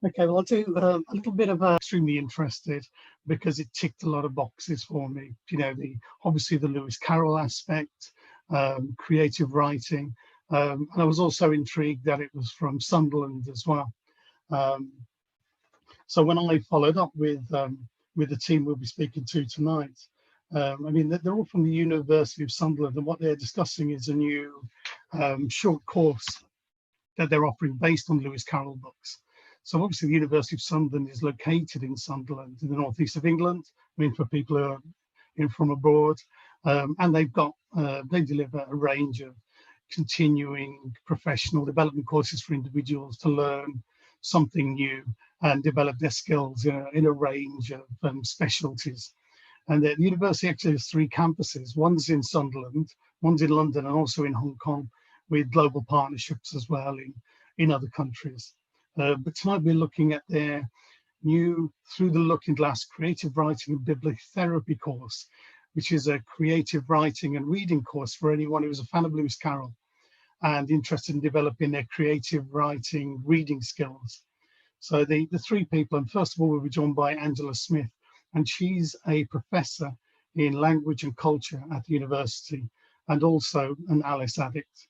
Okay, well, I'll do a little bit of extremely interested because it ticked a lot of boxes for me. You know, obviously the Lewis Carroll aspect, creative writing, and I was also intrigued that it was from Sunderland as well. Um, so when I followed up with the team we'll be speaking to tonight, I mean, they're all from the University of Sunderland, and what they're discussing is a new short course that they're offering based on Lewis Carroll books. So obviously the University of Sunderland is located in Sunderland in the northeast of England. I mean, for people who are in from abroad, and they deliver a range of continuing professional development courses for individuals to learn something new and develop their skills in a range of specialties. And the university actually has three campuses. One's in Sunderland, one's in London, and also in Hong Kong, with global partnerships as well in other countries. But tonight we're looking at their new Through the Looking Glass Creative Writing and Bibliotherapy course, which is a creative writing and reading course for anyone who's a fan of Lewis Carroll and interested in developing their creative writing reading skills. So the three people, and first of all, we'll be joined by Angela Smith, and she's a professor in language and culture at the university and also an Alice addict.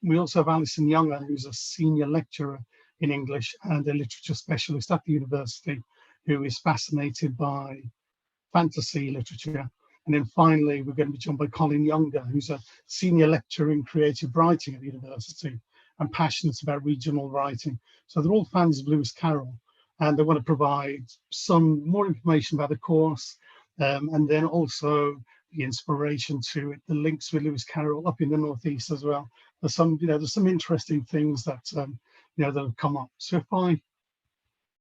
We also have Alison Younger, who's a senior lecturer in English and a literature specialist at the university, who is fascinated by fantasy literature. And then finally, we're going to be joined by Colin Younger, who's a senior lecturer in creative writing at the university and passionate about regional writing. So they're all fans of Lewis Carroll, and they want to provide some more information about the course, and then also the inspiration to it, the links with Lewis Carroll up in the northeast as well. There's some interesting things that that have come up. So if I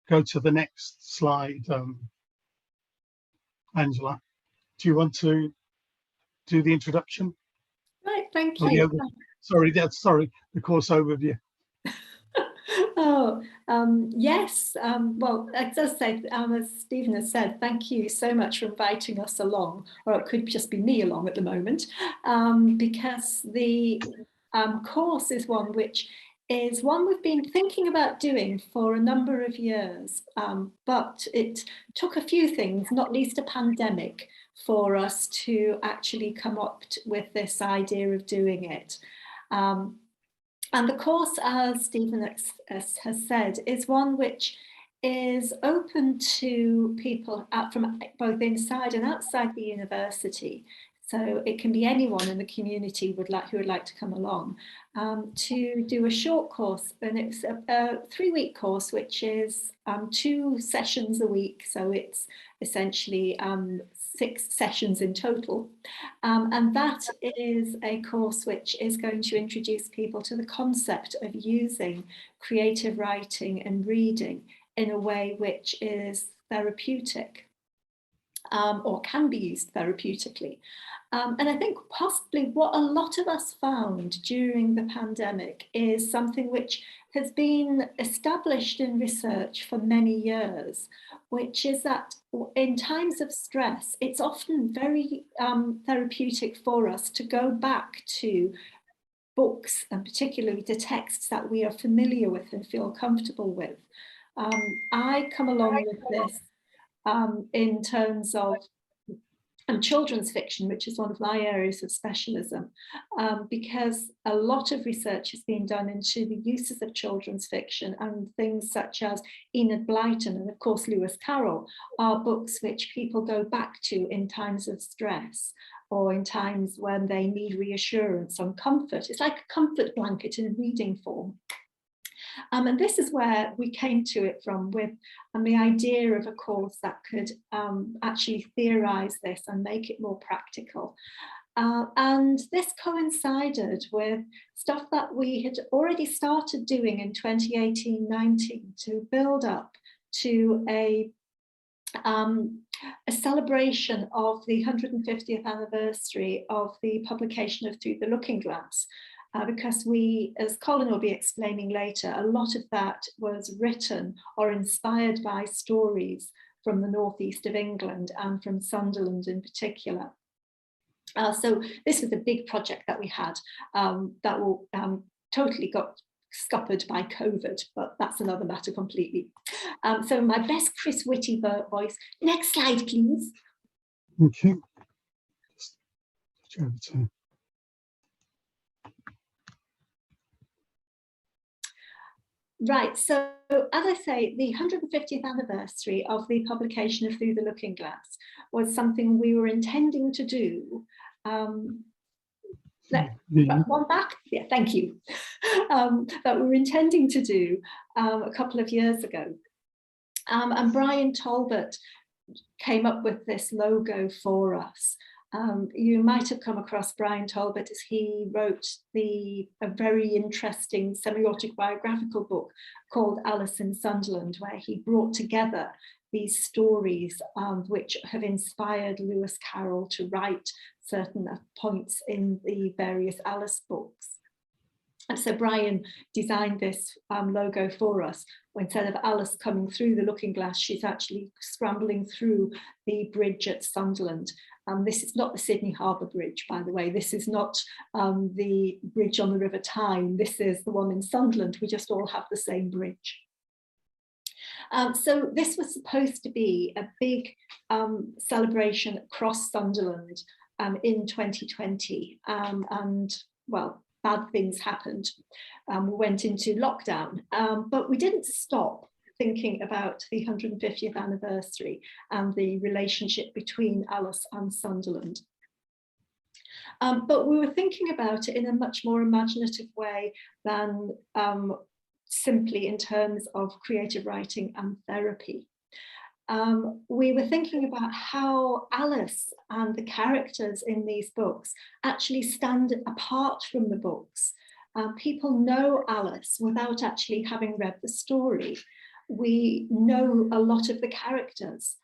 go to the next slide, Angela, do you want to do the introduction? Right, thank you. Sorry, the course overview. Oh, yes. Well, as I say, as Stephen has said, thank you so much for inviting us along, or it could just be me along at the moment, because the course is one we've been thinking about doing for a number of years, but it took a few things, not least a pandemic, for us to actually come up with this idea of doing it. And the course, as Stephen has said, is one which is open to people from both inside and outside the university. So it can be anyone in the community who would like to come along to do a short course. And it's a 3-week course, which is 2 sessions a week. So it's essentially 6 sessions in total. And that is a course which is going to introduce people to the concept of using creative writing and reading in a way which is therapeutic, or can be used therapeutically. And I think possibly what a lot of us found during the pandemic is something which has been established in research for many years, which is that in times of stress, it's often very therapeutic for us to go back to books, and particularly to texts that we are familiar with and feel comfortable with. I come along with this in terms of children's fiction, which is one of my areas of specialism, because a lot of research has been done into the uses of children's fiction, and things such as Enid Blyton and of course Lewis Carroll are books which people go back to in times of stress or in times when they need reassurance and comfort. It's like a comfort blanket in reading form. And this is where we came to it from, with the idea of a course that could actually theorise this and make it more practical. And this coincided with stuff that we had already started doing in 2018-19 to build up to a celebration of the 150th anniversary of the publication of Through the Looking Glass. Because we, as Colin will be explaining later, a lot of that was written or inspired by stories from the northeast of England and from Sunderland in particular. So this was a big project that we had that totally got scuppered by COVID, but that's another matter completely. So my best Chris Whitty voice. Next slide, please. Okay. Just over to. Right, so as I say, the 150th anniversary of the publication of Through the Looking Glass was something we were intending to do. One back? Yeah, thank you. That we were intending to do a couple of years ago. And Brian Talbot came up with this logo for us. You might have come across Brian Talbot as he wrote a very interesting semi-autobiographical book called Alice in Sunderland, where he brought together these stories which have inspired Lewis Carroll to write certain points in the various Alice books. And so Brian designed this logo for us. Instead of Alice coming through the looking glass, she's actually scrambling through the bridge at Sunderland. This is not the Sydney Harbour Bridge, by the way. This is not the bridge on the River Tyne. This is the one in Sunderland. We just all have the same bridge. So this was supposed to be a big celebration across Sunderland in 2020. And well, bad things happened. We went into lockdown, but we didn't stop thinking about the 150th anniversary and the relationship between Alice and Sunderland. But we were thinking about it in a much more imaginative way than simply in terms of creative writing and therapy. We were thinking about how Alice and the characters in these books actually stand apart from the books. People know Alice without actually having read the story. We know a lot of the characters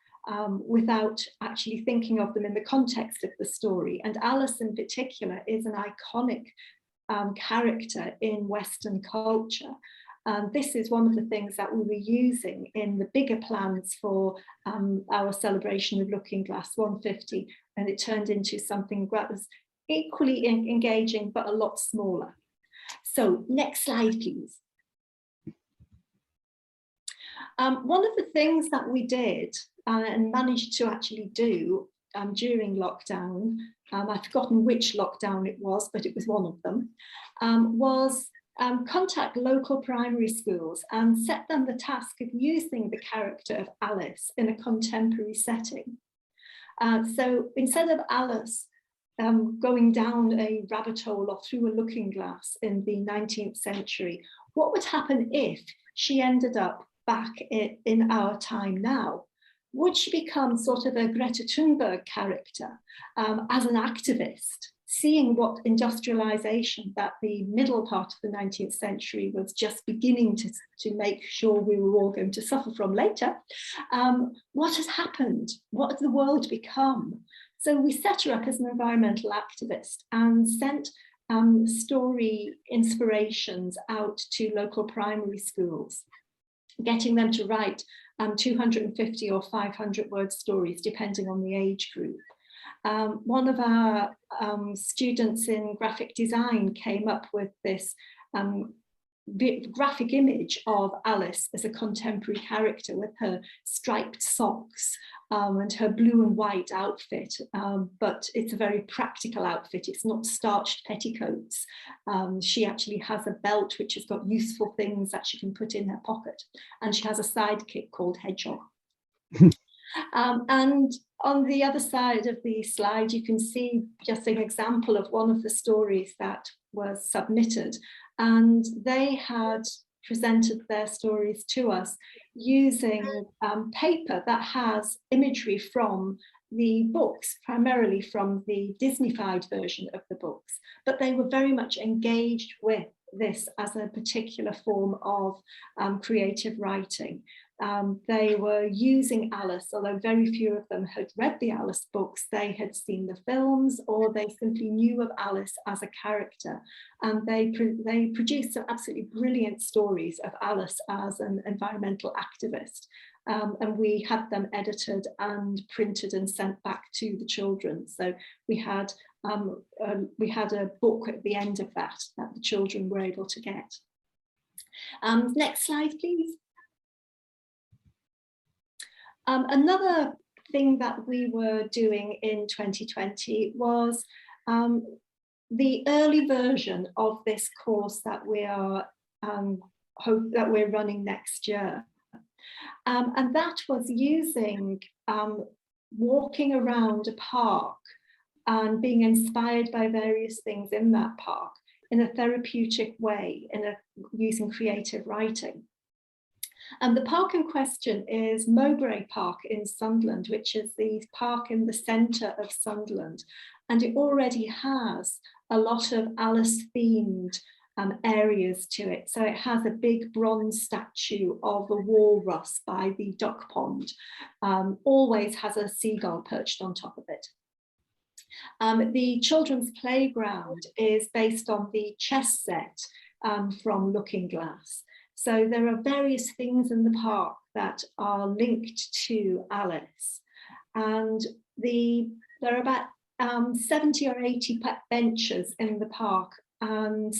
without actually thinking of them in the context of the story. And Alice in particular is an iconic character in Western culture. This is one of the things that we were using in the bigger plans for our celebration of Looking Glass 150, and it turned into something that was equally engaging, but a lot smaller. So next slide, please. One of the things that we did and managed to actually do during lockdown, I've forgotten which lockdown it was, but it was one of them, was contact local primary schools and set them the task of using the character of Alice in a contemporary setting. So instead of Alice going down a rabbit hole or through a looking glass in the 19th century, what would happen if she ended up back in our time now? Would she become sort of a Greta Thunberg character as an activist, seeing what industrialization that the middle part of the 19th century was just beginning to make sure we were all going to suffer from later? What has happened? What has the world become? So we set her up as an environmental activist and sent story inspirations out to local primary schools, getting them to write 250 or 500 word stories, depending on the age group. One of our students in graphic design came up with this graphic image of Alice as a contemporary character with her striped socks and her blue and white outfit, but it's a very practical outfit. It's not starched petticoats. She actually has a belt which has got useful things that she can put in her pocket, and she has a sidekick called Hedgehog. And on the other side of the slide, you can see just an example of one of the stories that was submitted, and they had presented their stories to us using paper that has imagery from the books, primarily from the Disneyfied version of the books, but they were very much engaged with this as a particular form of creative writing. They were using Alice, although very few of them had read the Alice books. They had seen the films, or they simply knew of Alice as a character. And they produced some absolutely brilliant stories of Alice as an environmental activist. And we had them edited and printed and sent back to the children. So we had a book at the end of that the children were able to get. Next slide, please. Another thing that we were doing in 2020 was the early version of this course that we are we're running next year. And that was using walking around a park and being inspired by various things in that park in a therapeutic way, using creative writing. And the park in question is Mowbray Park in Sunderland, which is the park in the centre of Sunderland. And it already has a lot of Alice-themed areas to it. So it has a big bronze statue of a walrus by the duck pond, always has a seagull perched on top of it. The children's playground is based on the chess set from Looking Glass. So there are various things in the park that are linked to Alice. And there are about 70 or 80 benches in the park, and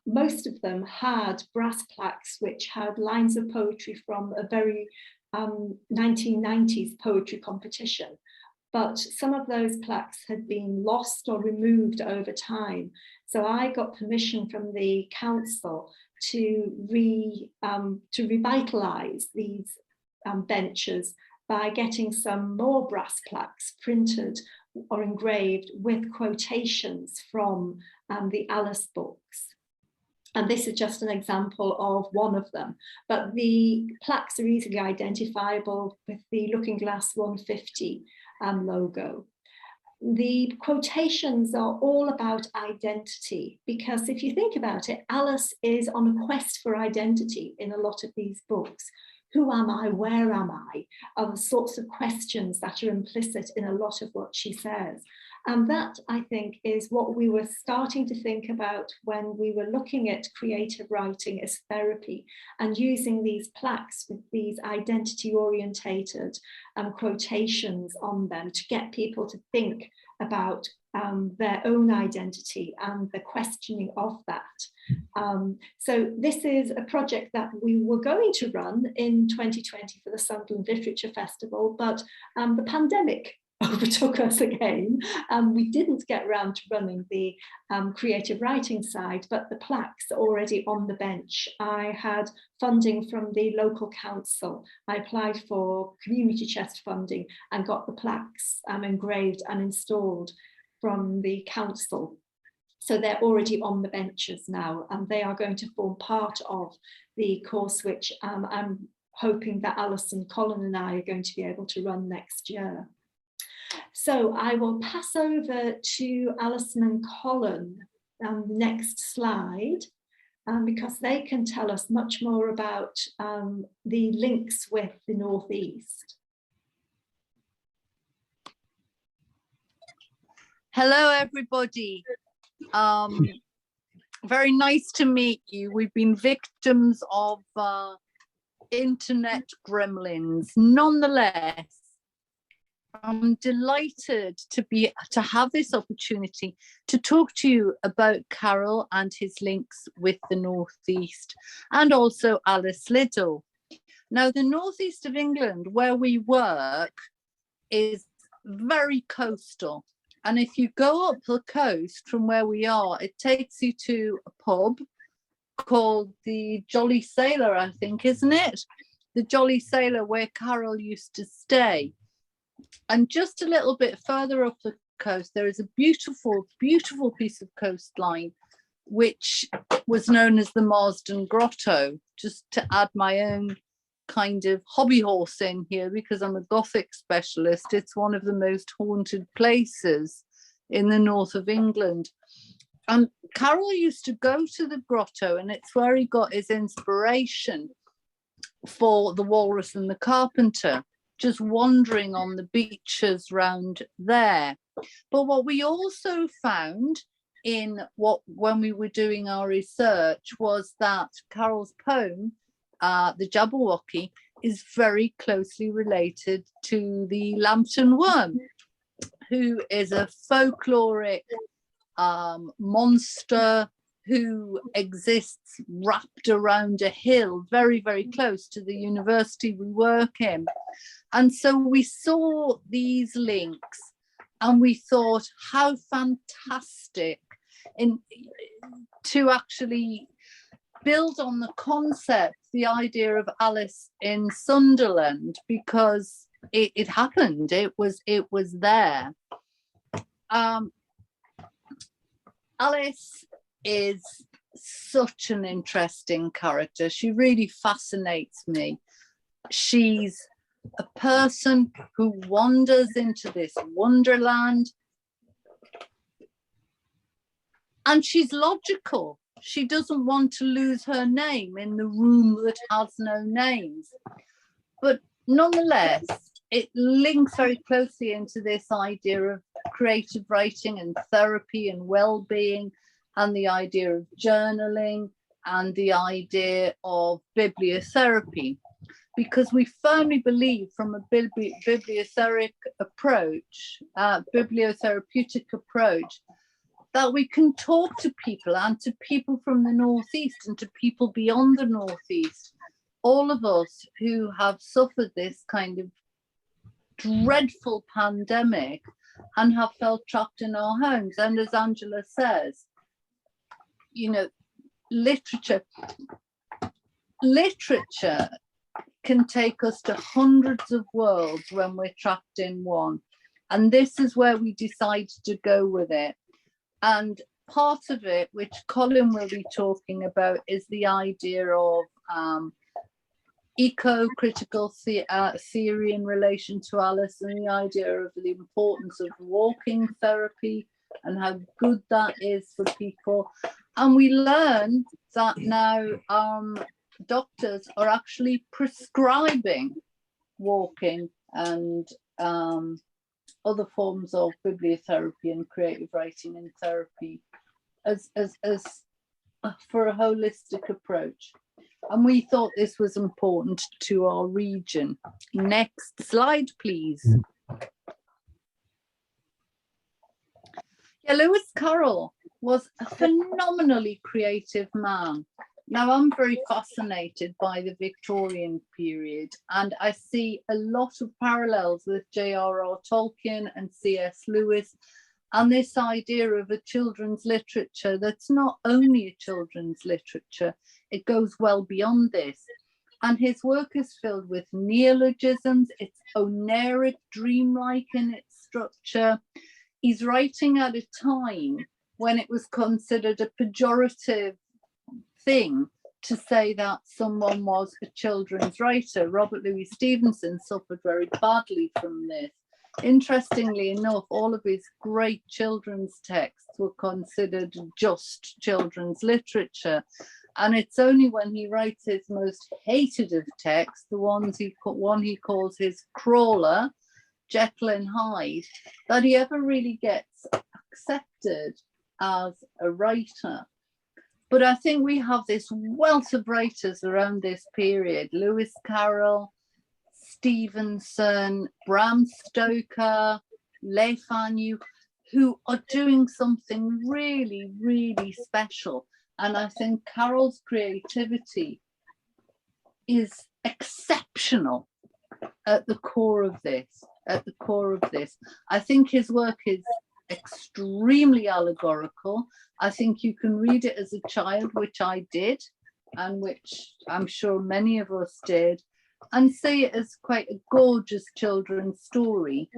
most of them had brass plaques which had lines of poetry from a very 1990s poetry competition. But some of those plaques had been lost or removed over time. So I got permission from the council to revitalise these benches by getting some more brass plaques printed or engraved with quotations from the Alice books. And this is just an example of one of them, but the plaques are easily identifiable with the Looking Glass 150 logo. The quotations are all about identity, because if you think about it, Alice is on a quest for identity in a lot of these books. Who am I? Where am I? Are the sorts of questions that are implicit in a lot of what she says. And that, I think, is what we were starting to think about when we were looking at creative writing as therapy and using these plaques with these identity-orientated quotations on them to get people to think about their own identity and the questioning of that. So this is a project that we were going to run in 2020 for the Sunderland Literature Festival, but the pandemic overtook us again. We didn't get around to running the creative writing side, but the plaques are already on the bench. I had funding from the local council. I applied for community chest funding and got the plaques engraved and installed from the council. So they're already on the benches now, and they are going to form part of the course, which I'm hoping that Alison, Colin and I are going to be able to run next year. So I will pass over to Alison and Colin the next slide, because they can tell us much more about the links with the North East. Hello, everybody. Very nice to meet you. We've been victims of internet gremlins. Nonetheless, I'm delighted to have this opportunity to talk to you about Carroll and his links with the Northeast, and also Alice Liddell. Now, the Northeast of England, where we work, is very coastal. And if you go up the coast from where we are, it takes you to a pub called the Jolly Sailor, I think, isn't it? The Jolly Sailor, where Carroll used to stay. And just a little bit further up the coast, there is a beautiful, beautiful piece of coastline, which was known as the Marsden Grotto, just to add my own kind of hobby horse in here, because I'm a Gothic specialist. It's one of the most haunted places in the north of England. And Carroll used to go to the grotto, and it's where he got his inspiration for The Walrus and the Carpenter, just wandering on the beaches round there. But what we also found when we were doing our research was that Carroll's poem, The Jabberwocky, is very closely related to the Lambton Worm, who is a folkloric monster who exists wrapped around a hill very, very close to the university we work in. And so we saw these links and we thought, how fantastic to actually build on the concept, the idea of Alice in Sunderland, because it happened, it was there. Alice is such an interesting character. She really fascinates me. She's a person who wanders into this wonderland, and she's logical. She doesn't want to lose her name in the room that has no names. But nonetheless, it links very closely into this idea of creative writing and therapy and well-being, and the idea of journaling and the idea of bibliotherapy, because we firmly believe from a bibliotherapeutic approach, that we can talk to people, and to people from the Northeast and to people beyond the Northeast, all of us who have suffered this kind of dreadful pandemic and have felt trapped in our homes. And as Angela says, you know, literature can take us to hundreds of worlds when we're trapped in one. And this is where we decided to go with it. And part of it, which Colin will be talking about, is the idea of eco-critical theory in relation to Alice, and the idea of the importance of walking therapy and how good that is for people. And we learn that now doctors are actually prescribing walking and other forms of bibliotherapy and creative writing and therapy as for a holistic approach. And we thought this was important to our region. Next slide, please. Yeah, Lewis Carroll was a phenomenally creative man. Now, I'm very fascinated by the Victorian period, and I see a lot of parallels with J.R.R. Tolkien and C.S. Lewis, and this idea of a children's literature that's not only a children's literature, it goes well beyond this. And his work is filled with neologisms, it's oniric, dreamlike in its structure. He's writing at a time when it was considered a pejorative thing to say that someone was a children's writer. Robert Louis Stevenson suffered very badly from this. Interestingly enough, all of his great children's texts were considered just children's literature. And it's only when he writes his most hated of texts, the one he calls his crawler, Jekyll and Hyde, that he ever really gets accepted as a writer. But I think we have this wealth of writers around this period: Lewis Carroll, Stevenson, Bram Stoker, Le Fanu, who are doing something really, really special. And I think Carroll's creativity is exceptional at the core of this. I think his work is extremely allegorical. I think you can read it as a child, which I did, and which I'm sure many of us did, and see it as quite a gorgeous children's story.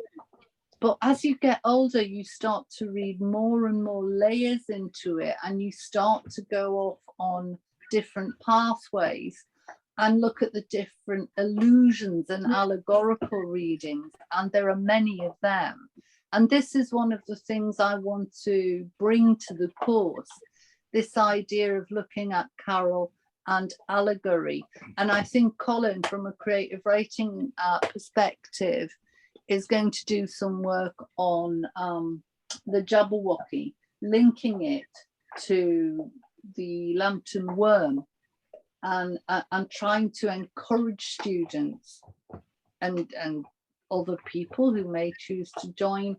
But as you get older, you start to read more and more layers into it, and you start to go off on different pathways and look at the different allusions and allegorical readings, and there are many of them. And this is one of the things I want to bring to the course, this idea of looking at Carroll and allegory. And I think Colin, from a creative writing perspective, is going to do some work on the Jabberwocky, linking it to the Lambton Worm, and trying to encourage students and other people who may choose to join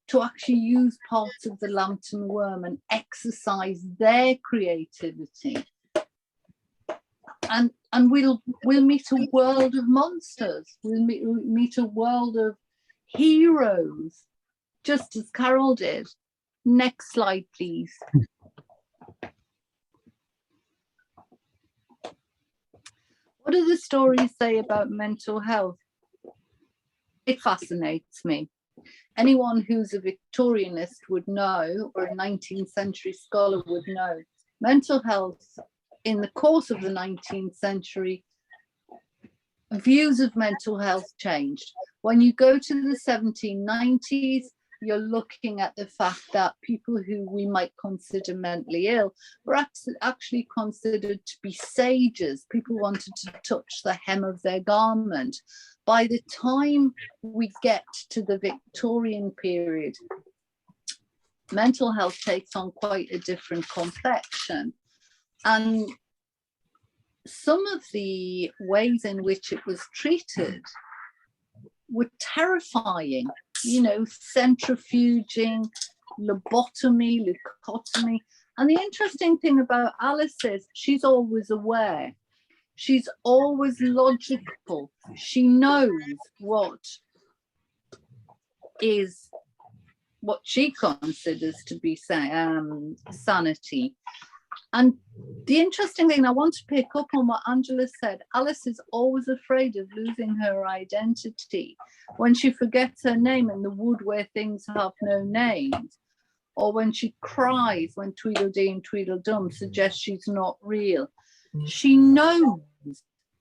to actually use parts of the lantern worm and exercise their creativity. And we'll meet a world of monsters. We'll meet a world of heroes, just as Carroll did. Next slide, please. What do the stories say about mental health? It fascinates me. Anyone who's a Victorianist would know, or a 19th century scholar would know, mental health in the course of the 19th century, views of mental health changed. When you go to the 1790s, you're looking at the fact that people who we might consider mentally ill were actually considered to be sages. People wanted to touch the hem of their garment. By the time we get to the Victorian period, mental health takes on quite a different complexion. And some of the ways in which it was treated were terrifying, you know, centrifuging, lobotomy, leucotomy. And the interesting thing about Alice is she's always aware. She's always logical. She knows what she considers to be sanity. And the interesting thing, I want to pick up on what Angela said, Alice is always afraid of losing her identity. When she forgets her name in the wood where things have no names, or when she cries when Tweedledee and Tweedledum suggest she's not real. She knows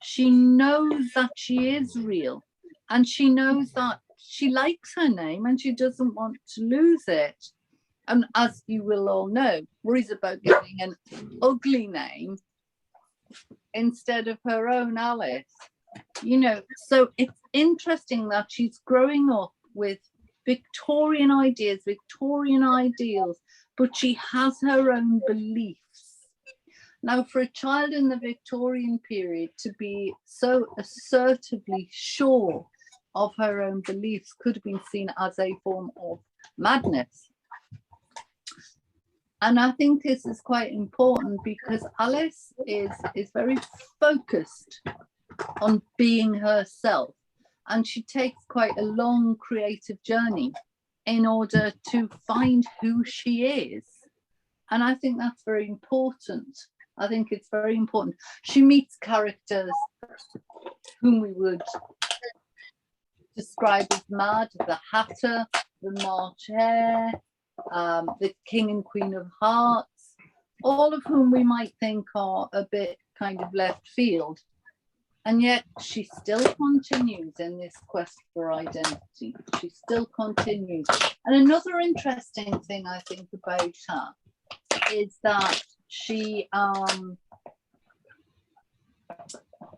that she is real, and she knows that she likes her name and she doesn't want to lose it. And as you will all know, worries about getting an ugly name instead of her own Alice. You know, so it's interesting that she's growing up with Victorian ideas, Victorian ideals, but she has her own beliefs. Now, for a child in the Victorian period to be so assertively sure of her own beliefs could have been seen as a form of madness. And I think this is quite important because Alice is very focused on being herself. And she takes quite a long creative journey in order to find who she is. And I think that's very important. I think it's very important. She meets characters whom we would describe as mad: the Hatter, the March Hare, the King and Queen of Hearts, all of whom we might think are a bit kind of left field. And yet she still continues in this quest for identity. She still continues. And another interesting thing I think about her is that she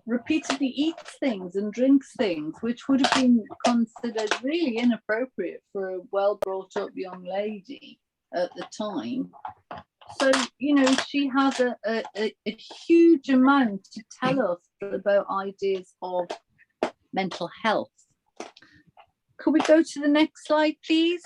repeatedly eats things and drinks things which would have been considered really inappropriate for a well-brought-up young lady at the time. So, you know, she has a huge amount to tell us about ideas of mental health. Could we go to the next slide, please?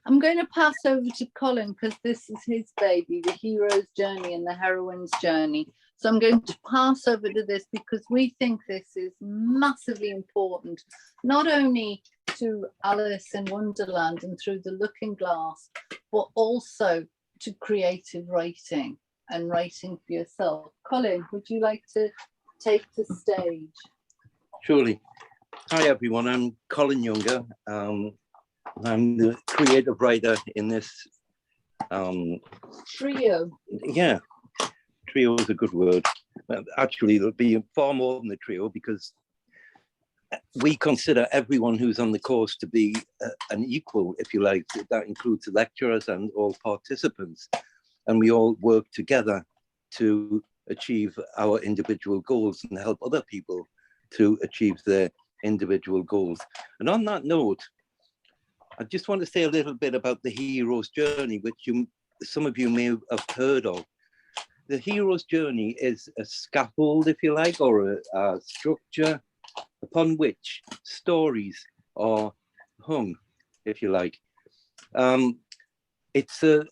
I'm going to pass over to Colin because this is his baby, the hero's journey and the heroine's journey. So I'm going to pass over to this because we think this is massively important, not only to Alice in Wonderland and Through the Looking Glass, but also to creative writing and writing for yourself. Colin, would you like to take the stage? Surely. Hi everyone, I'm Colin Younger. I'm the creative writer in this trio. Yeah, trio is a good word. Actually, there'll be far more than a trio because we consider everyone who's on the course to be an equal, if you like. That includes the lecturers and all participants. And we all work together to achieve our individual goals and help other people to achieve their individual goals. And on that note, I just want to say a little bit about the hero's journey, which some of you may have heard of. The hero's journey is a scaffold, if you like, or a structure upon which stories are hung, if you like. It's a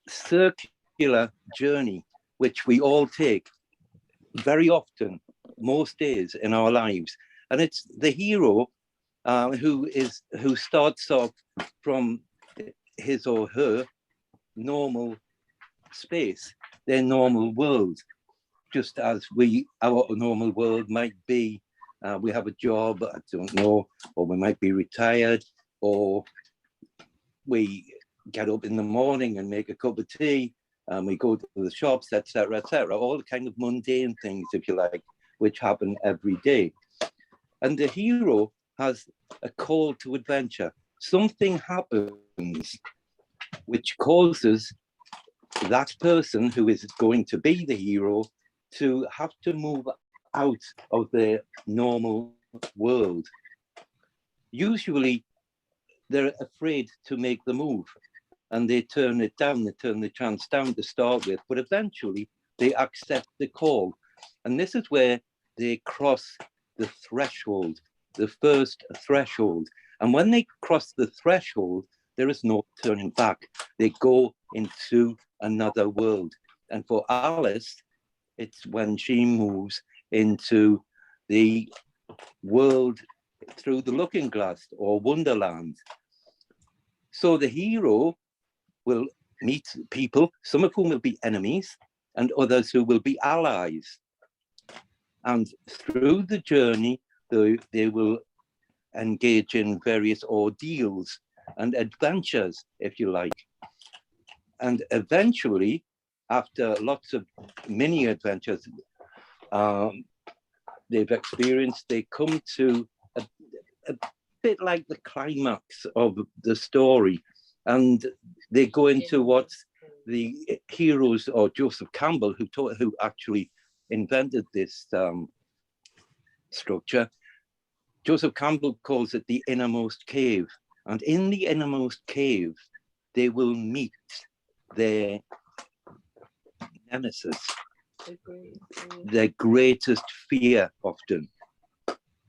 circular journey which we all take very often, most days in our lives, and it's the hero who starts off from his or her normal space, their normal world, just as our normal world might be. We have a job, I don't know, or we might be retired, or we get up in the morning and make a cup of tea, and we go to the shops, etc., all the kind of mundane things, if you like, which happen every day. And the hero has a call to adventure. Something happens which causes that person who is going to be the hero to have to move out of their normal world. Usually they're afraid to make the move, and they turn it down, they turn the chance down to start with, but eventually they accept the call. And this is where they cross the threshold, the first threshold. And when they cross the threshold, there is no turning back. They go into another world. And for Alice, it's when she moves into the world through the looking glass, or Wonderland. So the hero will meet people, some of whom will be enemies, and others who will be allies. And through the journey, they will engage in various ordeals and adventures, if you like. And eventually, after lots of mini adventures they've experienced, they come to a bit like the climax of the story. And they go into what the heroes, or Joseph Campbell, who actually invented this structure, Joseph Campbell calls it the innermost cave. And in the innermost cave, they will meet their nemesis, their greatest fear often.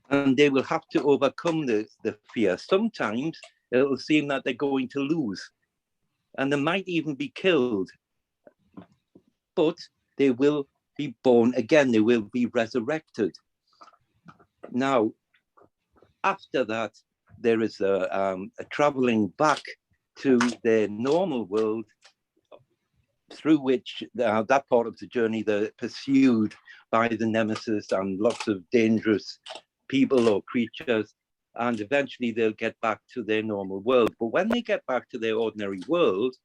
And they will have to overcome the fear. Sometimes it'll seem that they're going to lose, and they might even be killed, but they will be born again, they will be resurrected. Now, after that, there is a traveling back to their normal world, through which that part of the journey they're pursued by the nemesis and lots of dangerous people or creatures, and eventually they'll get back to their normal world. But when they get back to their ordinary world,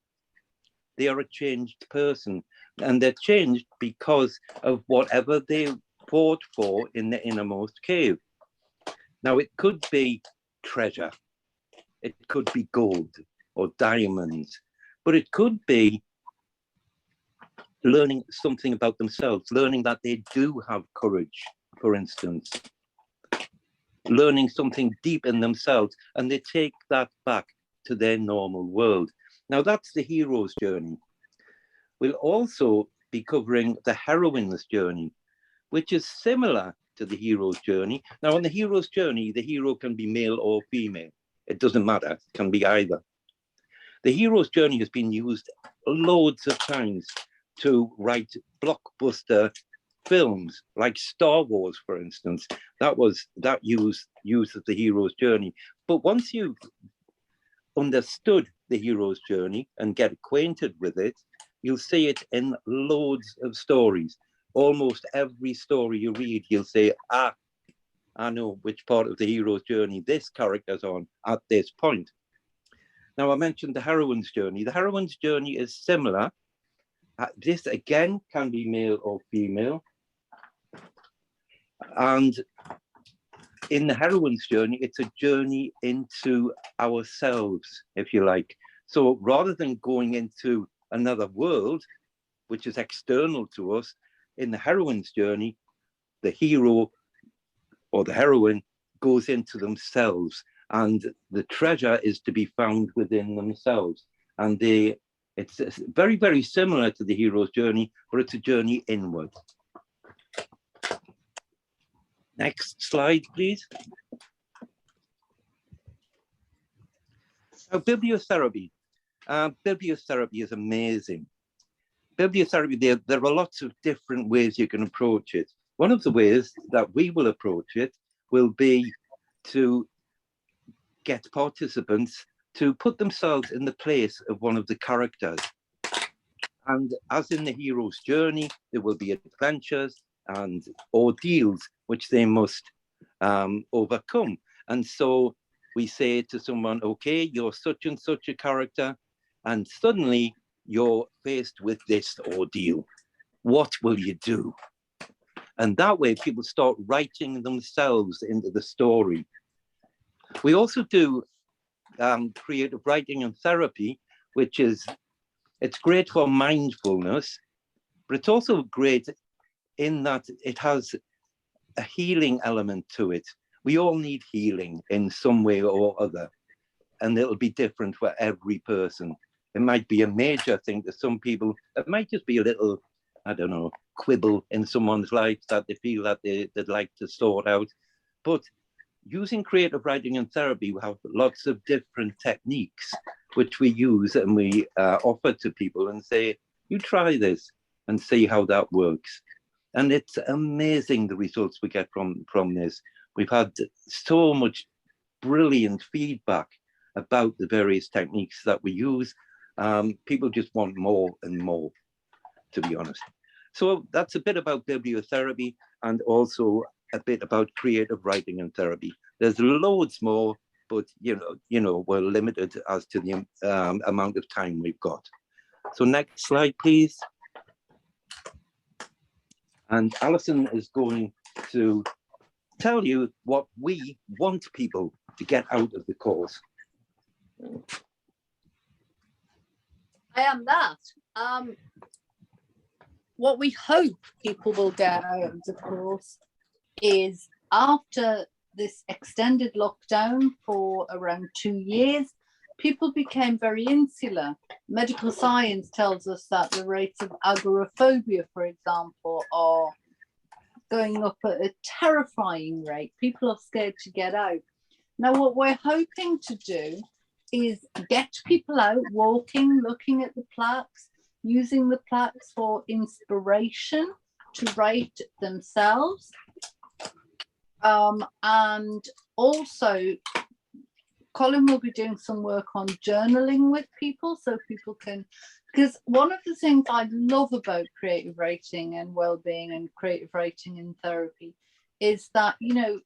they are a changed person, and they're changed because of whatever they fought for in the innermost cave. Now, it could be treasure, it could be gold or diamonds, but it could be learning something about themselves, learning that they do have courage, for instance, learning something deep in themselves, and they take that back to their normal world. Now, that's the hero's journey. We'll also be covering the heroine's journey, which is similar to the hero's journey. Now, on the hero's journey, the hero can be male or female. It doesn't matter, it can be either. The hero's journey has been used loads of times to write blockbuster films, like Star Wars, for instance. That uses the hero's journey. But once you've understood the hero's journey and get acquainted with it, you'll see it in loads of stories. Almost every story you read, you'll say, I know which part of the hero's journey this character's on at this point. Now, I mentioned the heroine's journey. The heroine's journey is similar. This, again, can be male or female. And in the heroine's journey, it's a journey into ourselves, if you like. So rather than going into another world, which is external to us, in the heroine's journey, the hero or the heroine goes into themselves, and the treasure is to be found within themselves. And it's very, very similar to the hero's journey, but it's a journey inward. Next slide, please. Now, bibliotherapy. Bibliotherapy is amazing. Bibliotherapy, there are lots of different ways you can approach it. One of the ways that we will approach it will be to get participants to put themselves in the place of one of the characters. And as in the hero's journey, there will be adventures and ordeals which they must overcome. And so we say to someone, okay, you're such and such a character, and suddenly you're faced with this ordeal. What will you do? And that way people start writing themselves into the story. We also do creative writing and therapy, which is, it's great for mindfulness, but it's also great in that it has a healing element to it. We all need healing in some way or other, and it'll be different for every person. It might be a major thing to some people. It might just be a little, I don't know, quibble in someone's life that they feel that they'd like to sort out. But using creative writing and therapy, we have lots of different techniques which we use and we offer to people and say, you try this and see how that works. And it's amazing the results we get from this. We've had so much brilliant feedback about the various techniques that we use. People just want more and more, to be honest. So that's a bit about bibliotherapy and also a bit about creative writing and therapy. There's loads more, but you know, we're limited as to the amount of time we've got. So next slide, please. And Alison is going to tell you what we want people to get out of the course. I am that. What we hope people will get out of the course is, after this extended lockdown for around 2 years, people became very insular. Medical science tells us that the rates of agoraphobia, for example, are going up at a terrifying rate. People are scared to get out. Now, what we're hoping to do is get people out walking, looking at the plaques, using the plaques for inspiration to write themselves. And also, Colin will be doing some work on journaling with people, so people can, because one of the things I love about creative writing and well-being and creative writing in therapy is that, you know,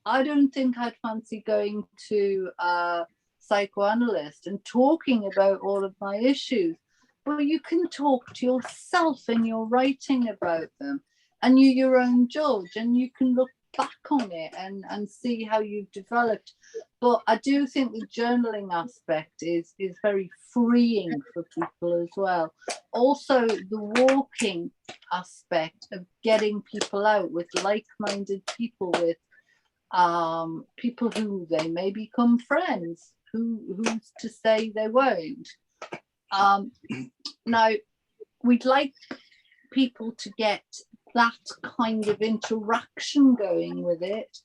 I don't think I'd fancy going to a psychoanalyst and talking about all of my issues, but you can talk to yourself in your writing about them, and you're your own judge, and you can look back on it and see how you've developed. But I do think the journaling aspect is very freeing for people as well. Also, the walking aspect of getting people out with like-minded people, with people who they may become friends, who's to say they won't. Now, we'd like people to get that kind of interaction going with it,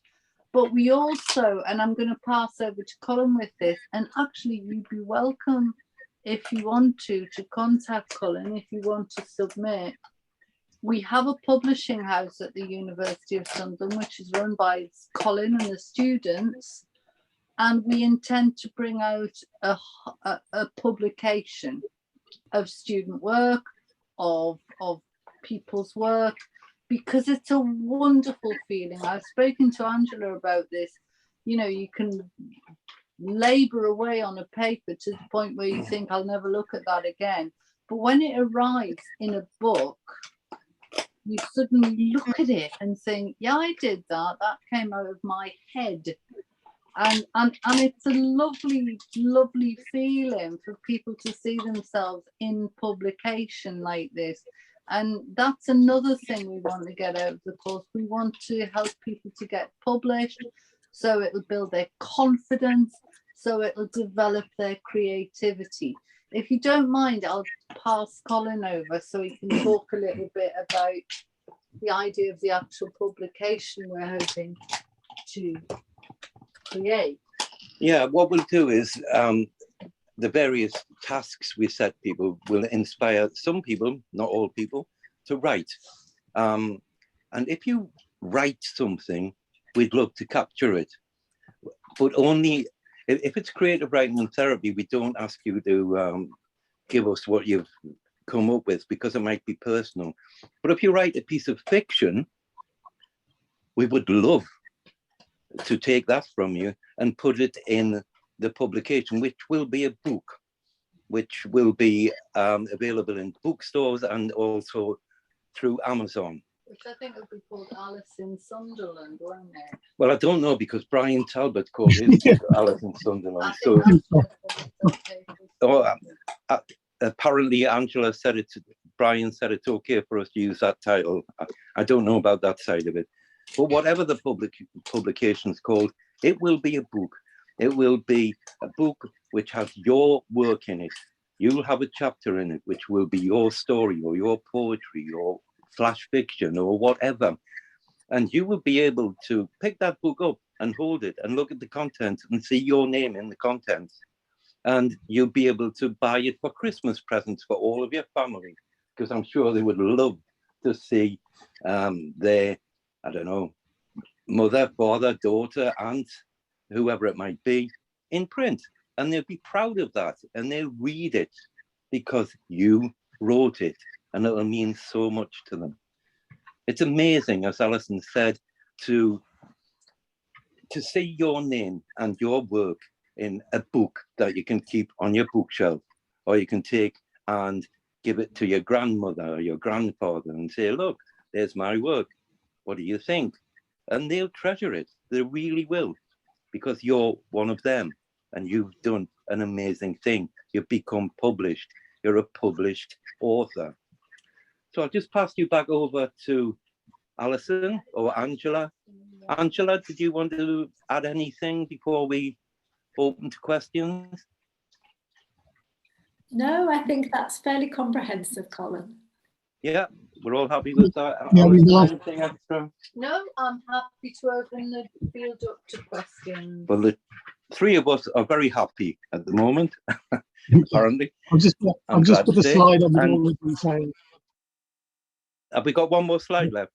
but we also, and I'm going to pass over to Colin with this, and actually you'd be welcome if you want to contact Colin if you want to submit. We have a publishing house at the University of Sunderland which is run by Colin and the students, and we intend to bring out a publication of student work, of people's work, because it's a wonderful feeling. I've spoken to Angela about this. You know, you can labor away on a paper to the point where you think, I'll never look at that again. But when it arrives in a book, you suddenly look at it and think, yeah, I did that. That came out of my head. And it's a lovely, lovely feeling for people to see themselves in publication like this. And that's another thing we want to get out of the course. We want to help people to get published, so it'll build their confidence, so it'll develop their creativity. If you don't mind, I'll pass Colin over so he can talk a little bit about the idea of the actual publication we're hoping to create. Yeah, what we'll do is the various tasks we set people will inspire some people, not all people, to write. And if you write something, we'd love to capture it. But only if it's creative writing and therapy, we don't ask you to give us what you've come up with, because it might be personal. But if you write a piece of fiction, we would love to take that from you and put it in the publication, which will be a book, which will be available in bookstores and also through Amazon. Which I think would be called Alice in Sunderland, won't it? Well, I don't know, because Brian Talbot called his book Alice in Sunderland. So, apparently Angela said it, Brian said it's okay for us to use that title. I don't know about that side of it. But whatever the publication is called, it will be a book. It will be a book which has your work in it. You'll have a chapter in it, which will be your story or your poetry or flash fiction or whatever. And you will be able to pick that book up and hold it and look at the contents and see your name in the contents. And you'll be able to buy it for Christmas presents for all of your family, because I'm sure they would love to see their, I don't know, mother, father, daughter, aunt, whoever it might be, in print. And they'll be proud of that, and they'll read it because you wrote it, and it'll mean so much to them. It's amazing, as Alison said, to see your name and your work in a book that you can keep on your bookshelf, or you can take and give it to your grandmother or your grandfather and say, look, there's my work. What do you think? And they'll treasure it. They really will, because you're one of them and you've done an amazing thing. You've become published. You're a published author. So I'll just pass you back over to Alison or Angela. Angela, did you want to add anything before we open to questions? No, I think that's fairly comprehensive, Colin. Yeah, we're all happy with that. Yeah, Alison, anything extra? No, I'm happy to open the field up to questions. Well, the three of us are very happy at the moment, apparently. I'll just put the slide on the one and say, have we got one more slide left?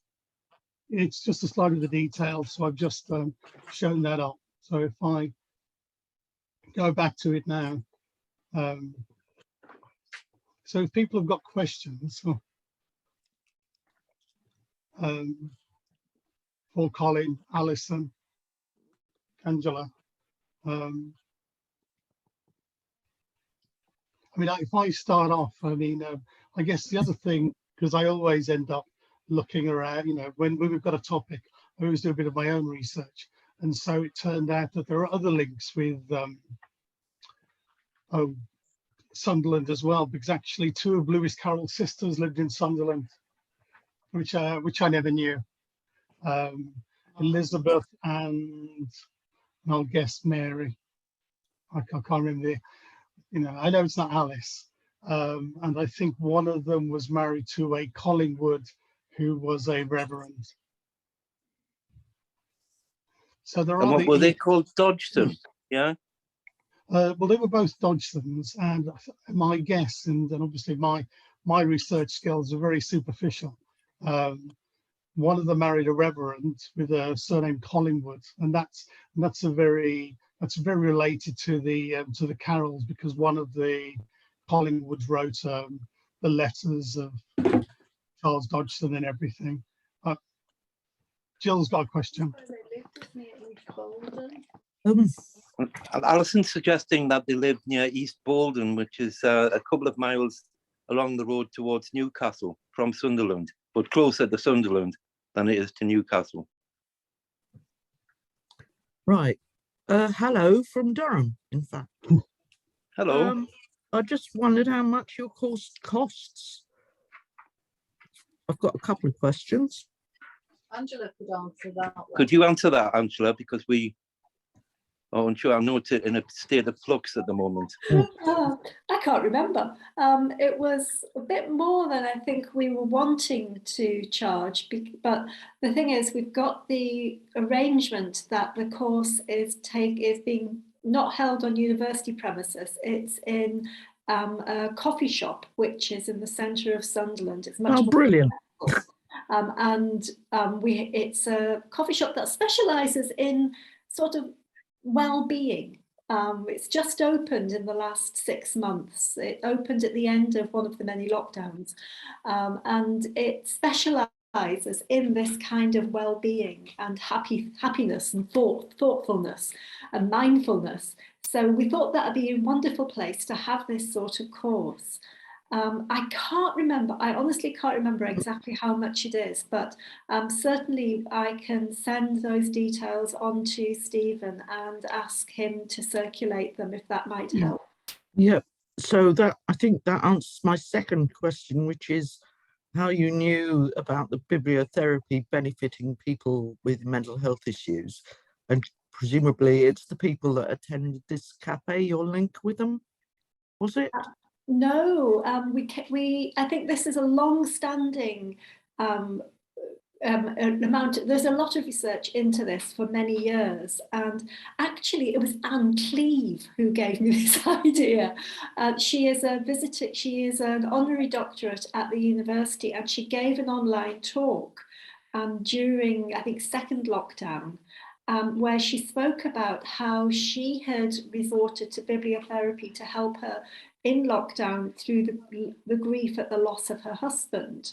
it's just a slide of the details, so I've just shown that up. So if I go back to it now, so if people have got questions for Colin, Alison, Angela, I mean, if I start off, I mean, I guess the other thing, because I always end up looking around, you know, when we've got a topic, I always do a bit of my own research. And so it turned out that there are other links with Sunderland as well, because actually two of Lewis Carroll's sisters lived in Sunderland, which I never knew. Elizabeth and I'll guess Mary. I can't remember. You know, I know it's not Alice. And I think one of them was married to a Collingwood who was a reverend. So there And are. what were they called? Dodgson, yeah? Well, they were both Dodgsons, and my guess, and obviously my research skills are very superficial. One of them married a reverend with a surname Collingwood, and that's very related to the Carrolls, because one of the Collingwoods wrote the letters of Charles Dodgson and everything. Jill's got a question. Alison's suggesting that they lived near East Bolden, which is a couple of miles along the road towards Newcastle from Sunderland, but closer to Sunderland than it is to Newcastle. Right. Hello from Durham, in fact. Hello. I just wondered how much your course costs. I've got a couple of questions. Angela could answer that one. Could you answer that, Angela? Because Oh, I'm sure I'm not in a state of flux at the moment. I can't remember. It was a bit more than I think we were wanting to charge, but the thing is, we've got the arrangement that the course is being not held on university premises. It's in a coffee shop, which is in the centre of Sunderland. It's much more brilliant. It's a coffee shop that specialises in sort of well-being. It's just opened in the last 6 months. It opened at the end of one of the many lockdowns, and it specialises in this kind of well-being and happiness and thoughtfulness and mindfulness. So we thought that would be a wonderful place to have this sort of course. I honestly can't remember exactly how much it is, but certainly I can send those details on to Stephen and ask him to circulate them if that might help. Yeah, so I think that answers my second question, which is how you knew about the bibliotherapy benefiting people with mental health issues. And presumably it's the people that attended this cafe, your link with them, was it? No, I think this is a long-standing amount. There's a lot of research into this for many years, and actually it was Anne Cleave who gave me this idea. She is an honorary doctorate at the university, and she gave an online talk during, I think, second lockdown, where she spoke about how she had resorted to bibliotherapy to help her in lockdown through the grief at the loss of her husband.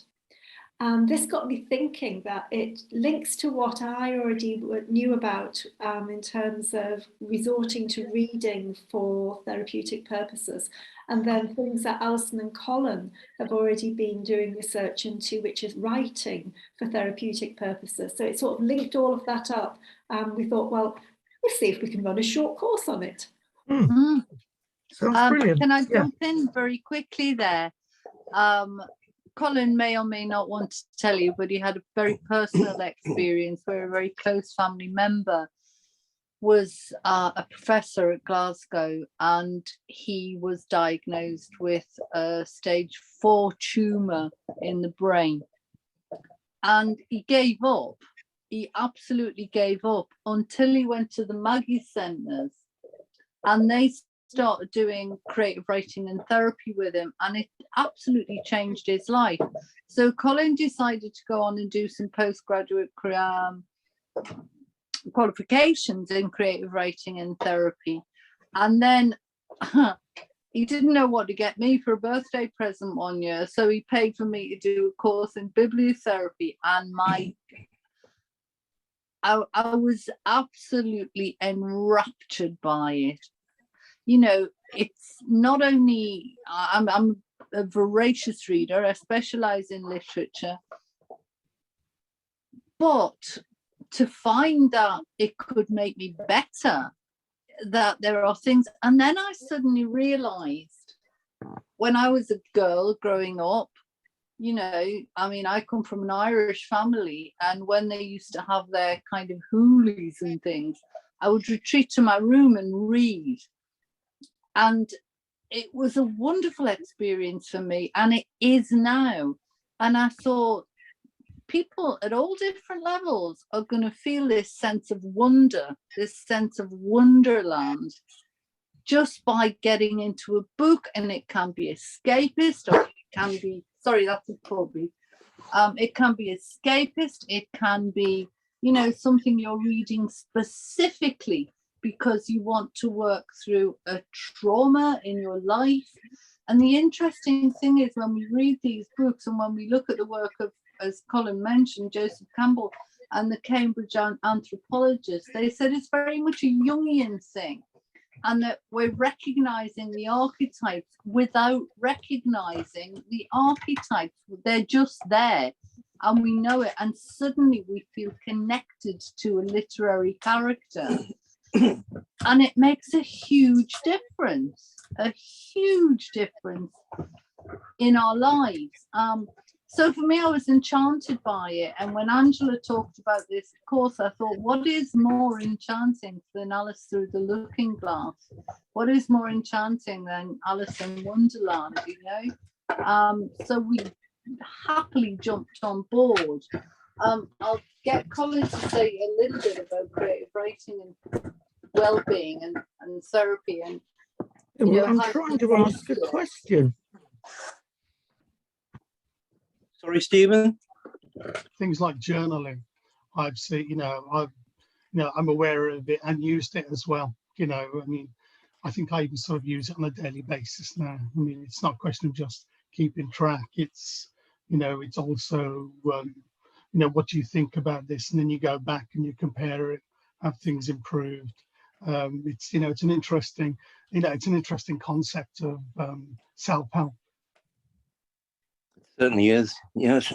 And this got me thinking that it links to what I already knew about in terms of resorting to reading for therapeutic purposes, and then things that Alison and Colin have already been doing research into, which is writing for therapeutic purposes. So it sort of linked all of that up. We thought, well, let's see if we can run a short course on it. Sounds brilliant. Can I jump in very quickly there? Colin may or may not want to tell you, but he had a very personal experience where a very close family member was a professor at Glasgow, and he was diagnosed with a stage 4 tumour in the brain. And he gave up. He absolutely gave up until he went to the Maggie Centres, and they started doing creative writing and therapy with him, and it absolutely changed his life. So Colin decided to go on and do some postgraduate qualifications in creative writing and therapy, and then he didn't know what to get me for a birthday present one year, so he paid for me to do a course in bibliotherapy, and I was absolutely enraptured by it. You know, it's not only, I'm a voracious reader, I specialise in literature, but to find that it could make me better, that there are things, and then I suddenly realised when I was a girl growing up, you know, I mean, I come from an Irish family, and when they used to have their kind of hoolies and things, I would retreat to my room and read. And it was a wonderful experience for me, and it is now. And I thought people at all different levels are going to feel this sense of wonder, this sense of wonderland, just by getting into a book. And it can be escapist, or it can be, sorry, that's a puppy. It can be escapist. It can be, you know, something you're reading specifically because you want to work through a trauma in your life. And the interesting thing is, when we read these books and when we look at the work of, as Colin mentioned, Joseph Campbell and the Cambridge anthropologists, they said it's very much a Jungian thing, and that we're recognizing the archetypes without recognizing the archetypes. They're just there and we know it, and suddenly we feel connected to a literary character. And it makes a huge difference in our lives. So for me, I was enchanted by it. And when Angela talked about this course, I thought, what is more enchanting than Alice Through the Looking Glass? What is more enchanting than Alice in Wonderland, you know? So we happily jumped on board. I'll get Colin to say a little bit about creative writing and well-being and therapy. And you know, I'm trying to ask a question. Sorry, Stephen. Things like journaling, I've seen, I'm aware of it and used it as well. You know, I mean, I think I even sort of use it on a daily basis now. I mean, it's not a question of just keeping track. It's, it's also, what do you think about this? And then you go back and you compare it. Have things improved? It's, it's an interesting concept of self-help. Certainly is, yes.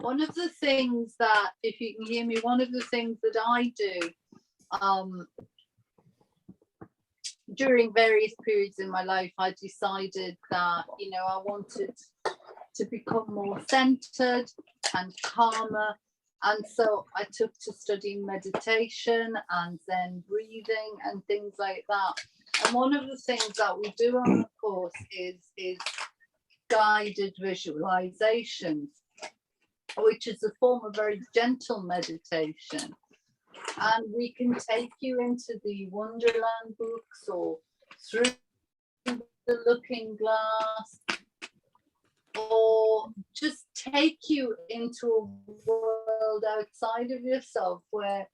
One of the things that, if you can hear me, one of the things that I do during various periods in my life, I decided that, I wanted to become more centered and calmer. And so I took to studying meditation and then breathing and things like that. And one of the things that we do on the course is guided visualizations, which is a form of very gentle meditation. And we can take you into the Wonderland books or Through the Looking Glass, or just take you into a world outside of yourself where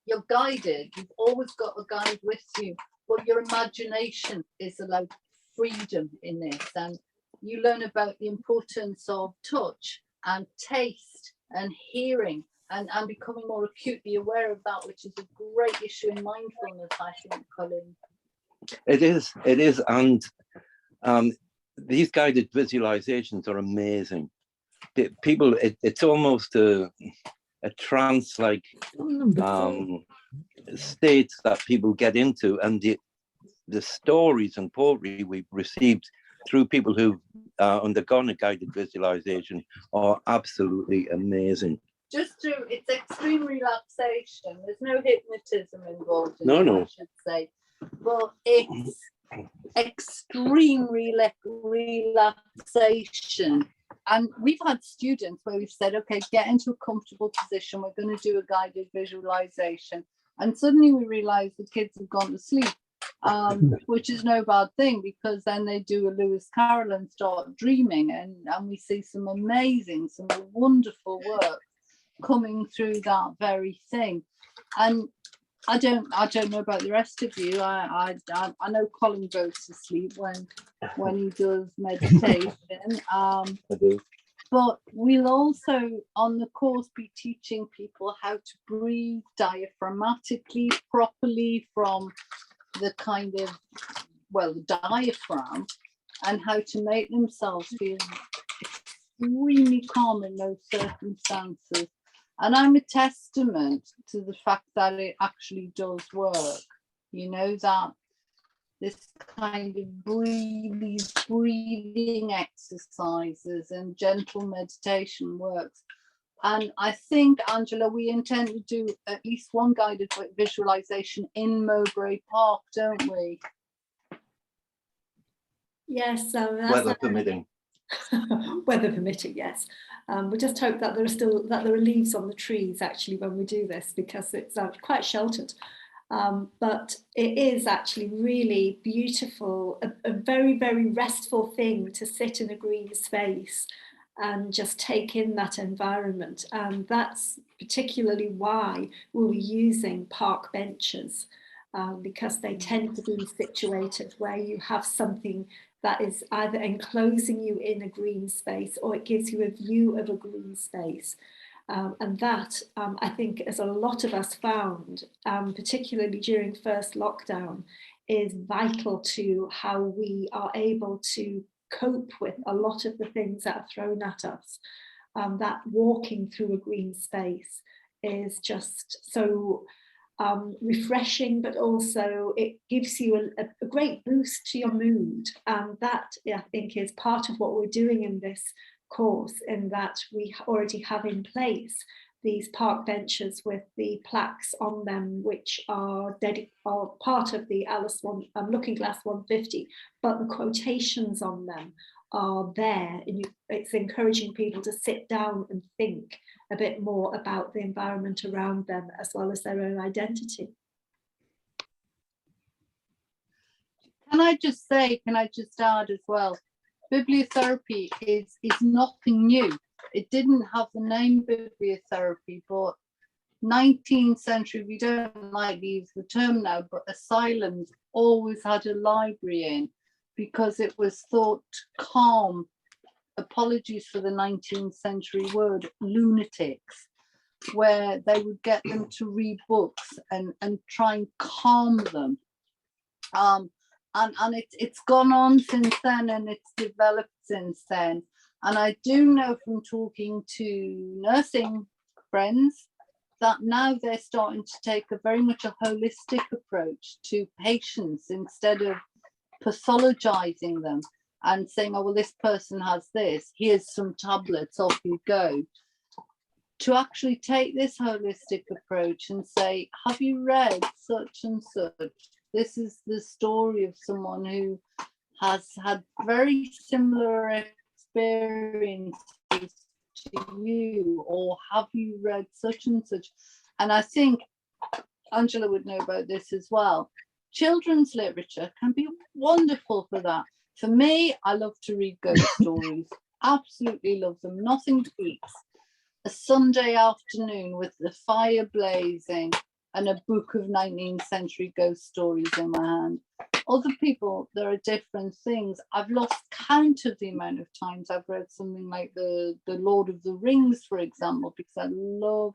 you're guided. You've always got a guide with you, but your imagination is allowed freedom in this. And you learn about the importance of touch and taste and hearing and becoming more acutely aware of that, which is a great issue in mindfulness, I think, Colin. It is. And these guided visualizations are amazing. People, it's almost a trance-like states that people get into, and the stories and poetry we've received through people who've undergone a guided visualization are absolutely amazing. It's extreme relaxation. There's no hypnotism involved in No. I should say. But it's extreme relaxation. And we've had students where we've said, okay, get into a comfortable position. We're going to do a guided visualization. And suddenly we realize the kids have gone to sleep. Which is no bad thing, because then they do a Lewis Carroll and start dreaming, and we see some wonderful work coming through that very thing. And I don't know about the rest of you. I know Colin goes to sleep when he does meditation. I do. But we'll also on the course be teaching people how to breathe diaphragmatically properly from the kind of, the diaphragm, and how to make themselves feel extremely calm in those circumstances. And I'm a testament to the fact that it actually does work, that this kind of breathing exercises and gentle meditation works. And I think, Angela, we intend to do at least one guided visualization in Mowbray Park, don't we? Yes. Weather permitting. Weather permitting, yes. We just hope that there are leaves on the trees actually when we do this, because it's quite sheltered. But it is actually really beautiful, a very, very restful thing to sit in a green space and just take in that environment. And that's particularly why we'll be using park benches, because they tend to be situated where you have something that is either enclosing you in a green space, or it gives you a view of a green space. And that, I think, as a lot of us found, particularly during first lockdown, is vital to how we are able to cope with a lot of the things that are thrown at us. That walking through a green space is just so refreshing, but also it gives you a great boost to your mood. And that, I think, is part of what we're doing in this course, in that we already have in place these park benches with the plaques on them, which are part of the Looking Glass 150, but the quotations on them are there, and it's encouraging people to sit down and think a bit more about the environment around them as well as their own identity. Can I just add as well, bibliotherapy is nothing new. It didn't have the name bibliotherapy, but 19th century, we don't like to use the term now, but asylums always had a library in, because it was thought to calm, apologies for the 19th century word, lunatics, where they would get them to read books and try and calm them. And it's gone on since then, and it's developed since then. And I do know from talking to nursing friends that now they're starting to take a very much a holistic approach to patients, instead of pathologizing them and saying, oh, well, this person has this, here's some tablets, off you go. To actually take this holistic approach and say, have you read such and such? This is the story of someone who has had very similar experiences to you, or have you read such and such? And I think Angela would know about this as well. Children's literature can be wonderful for that. For me, I love to read ghost stories. Absolutely love them. Nothing beats a Sunday afternoon with the fire blazing and a book of 19th century ghost stories in my hand. Other people, there are different things. I've lost count of the amount of times I've read something like the Lord of the Rings, for example, because I love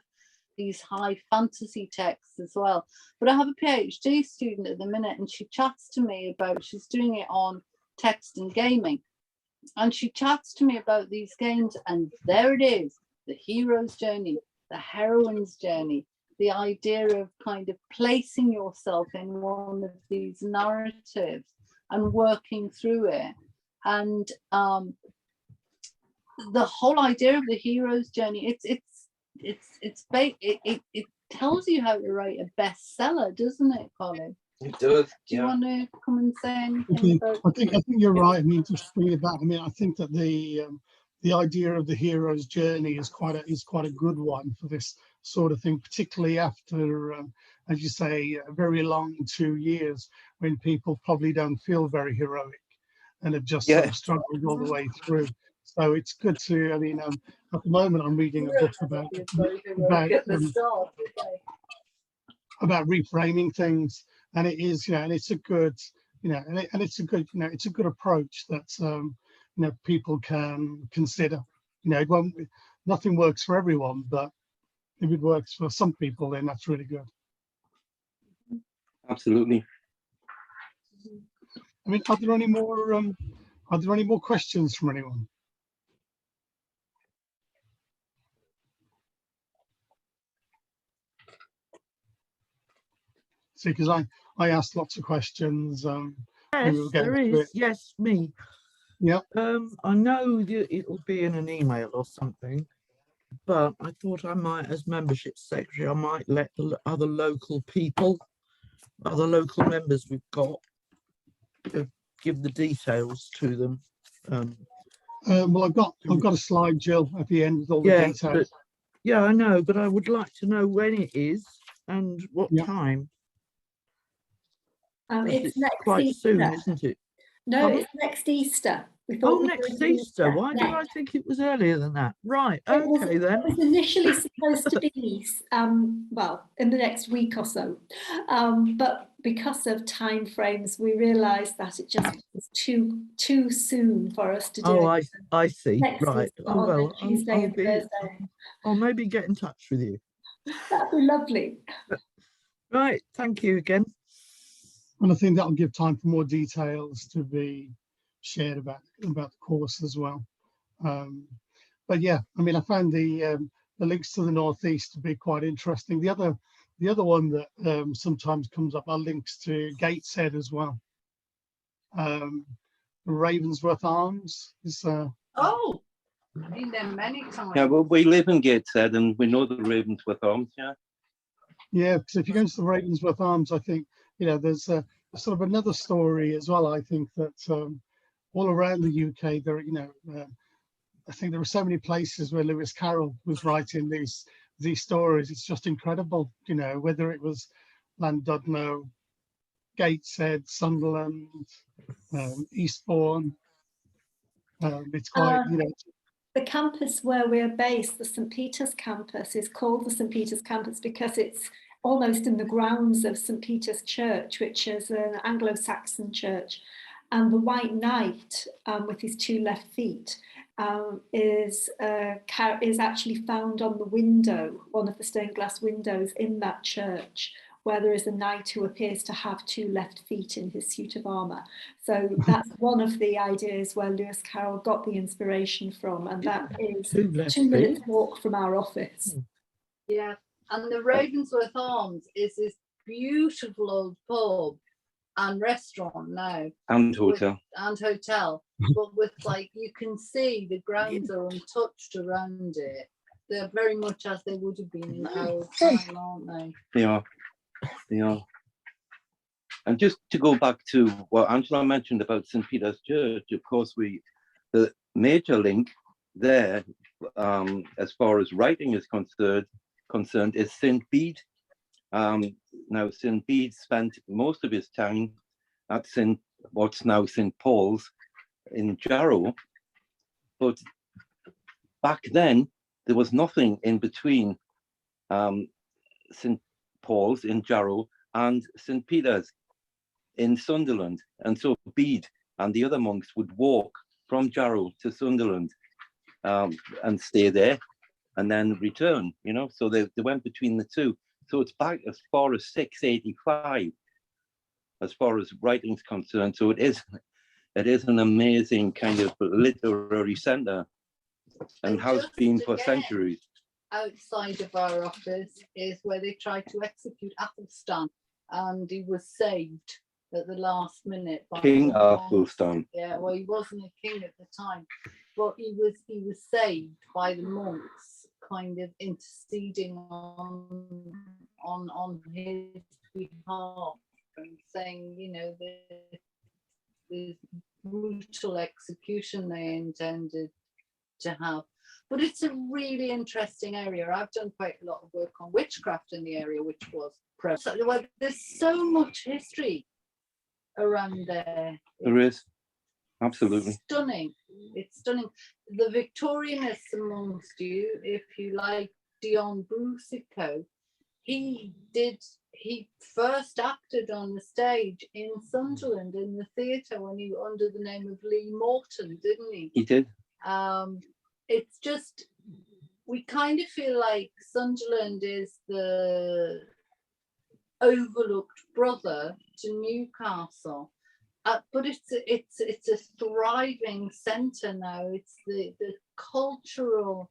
these high fantasy texts as well. But I have a PhD student at the minute, and she chats to me about, she's doing it on text and gaming, and she chats to me about these games, and there it is, the hero's journey, the heroine's journey, the idea of kind of placing yourself in one of these narratives and working through it. And the whole idea of the hero's journey, it tells you how to write a bestseller, doesn't it, Colin? It does. Do you want to come and say anything about I think you're right. I mean, just bring it back. I mean, I think that the idea of the hero's journey is quite a good one for this sort of thing, particularly after, as you say, a very long 2 years when people probably don't feel very heroic and have just sort of struggled all the way through. So it's good to, I mean, at the moment I'm reading a book about reframing things, and it is, and it's a good, and it's a good, it's a good approach that people can consider. It won't, nothing works for everyone, but if it works for some people, then that's really good. Absolutely. I mean, are there any more questions from anyone? See, because I asked lots of questions. Yes, there is. Yes, me. Yeah. I know that it'll be in an email or something, but I thought I might, as membership secretary, I might let the other local people, other local members we've got, give the details to them. Well, I've got a slide, Jill, at the end with all the details. Yeah, I know, but I would like to know when it is and what time. It's next quite Easter. soon, isn't it? No, it's next Easter. We thought Oh, next Easter. Why did I think it was earlier than that? Right, okay then. It was initially supposed to be, well, in the next week or so. But because of time frames, we realised that it just was too soon for us to do it. I see. Next Right. Easter, Oh, well, Tuesday and Thursday. I'll maybe get in touch with you. That'd be lovely. Right, thank you again. And I think that'll give time for more details to be shared about the course as well. But yeah, I mean, I found the links to the Northeast to be quite interesting. The other one that sometimes comes up are links to Gateshead as well. Ravensworth Arms is Been there many times. Yeah, well, we live in Gateshead and we know the Ravensworth Arms, yeah. Yeah, because if you go into the Ravensworth Arms, I think, you know, there's sort of another story as well. I think that all around the UK, there, you know, I think there are so many places where Lewis Carroll was writing these stories. It's just incredible, you know, whether it was Llandudno, Gateshead, Sunderland, Eastbourne. It's quite, you know. The campus where we're based, the St. Peter's campus, is called the St. Peter's campus because it's almost in the grounds of St. Peter's Church, which is an Anglo-Saxon church. And the White Knight, with his 2 left feet, is actually found on the window, one of the stained glass windows in that church, where there is a knight who appears to have 2 left feet in his suit of armour. So that's one of the ideas where Lewis Carroll got the inspiration from, and that is 2 minutes walk from our office. Yeah, and the Ravensworth Arms is this beautiful old pub and restaurant now. And hotel. But with, like, you can see the grounds are untouched around it. They're very much as they would have been in Carroll's time, aren't they? They are. They are. And just to go back to what Angela mentioned about St. Peter's Church, of course, the major link there, as far as writing is concerned, is St. Bede. Now, St. Bede spent most of his time at what's now St. Paul's in Jarrow, but back then there was nothing in between St. Paul's in Jarrow and St. Peter's in Sunderland, and so Bede and the other monks would walk from Jarrow to Sunderland and stay there and then return, you know, so they went between the two. So it's back as far as 685 as far as writing's concerned. So it is an amazing kind of literary centre and has been for centuries. Outside of our office is where they tried to execute Athelstan, and he was saved at the last minute by King Athelstan. Yeah, well, he wasn't a king at the time, but he was saved by the monks, kind of interceding on his behalf and saying, you know, the brutal execution they intended to have. But it's a really interesting area. I've done quite a lot of work on witchcraft in the area, which was prevalent. Well, there's so much history around there. There is, absolutely. Stunning. It's stunning. The Victorianists amongst you, if you like Dion Brusico, he first acted on the stage in Sunderland in the theatre when he was under the name of Lee Morton, didn't he? He did. It's just, we kind of feel like Sunderland is the overlooked brother to Newcastle, but it's a thriving centre now. It's the cultural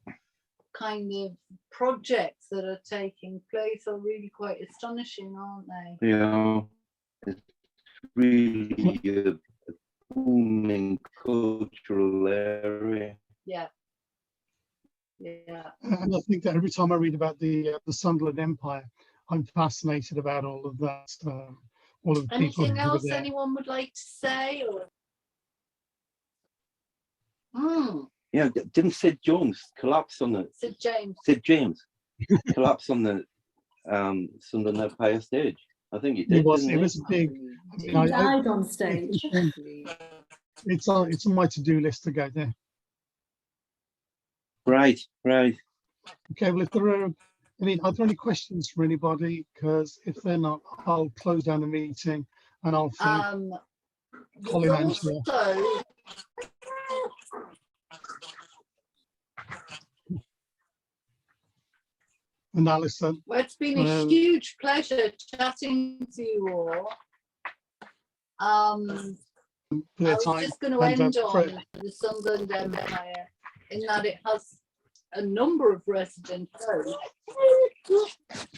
kind of projects that are taking place are really quite astonishing, aren't they? Yeah, it's really a booming cultural area. Yeah. Yeah. And I think that every time I read about the Sunderland Empire, I'm fascinated about all of that. All of the people. Anything else anyone would like to say? Or? Yeah, didn't Sid Jones collapse on the Sid James collapse on the Sunderland Empire stage? I think he did. It was a big. He died on stage. It's on my to-do list to go there. Right. Okay, well, if there are any questions for anybody? Because if they're not, I'll close down the meeting and I'll thank Colin Angela. And Alison. Well, it's been a huge pleasure chatting to you all. I was just going to end on the Sunderland Empire in that it has a number of resident roads,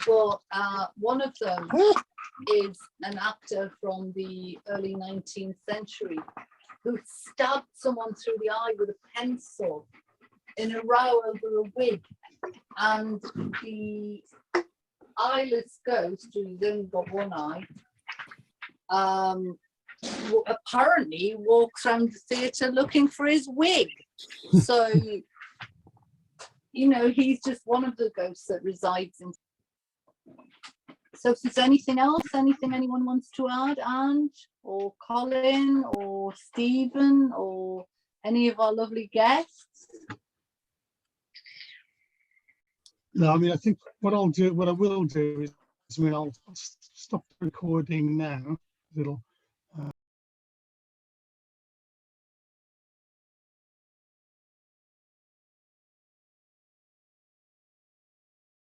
but one of them is an actor from the early 19th century who stabbed someone through the eye with a pencil in a row over a wig, and the eyeless ghost, who's only got one eye, apparently walks around the theatre looking for his wig. So, you know, he's just one of the ghosts that resides in. So if there's anything else, anything anyone wants to add, Ange, or Colin, or Stephen, or any of our lovely guests? No, I mean, I think what I will do is, I mean, I'll stop recording now. It'll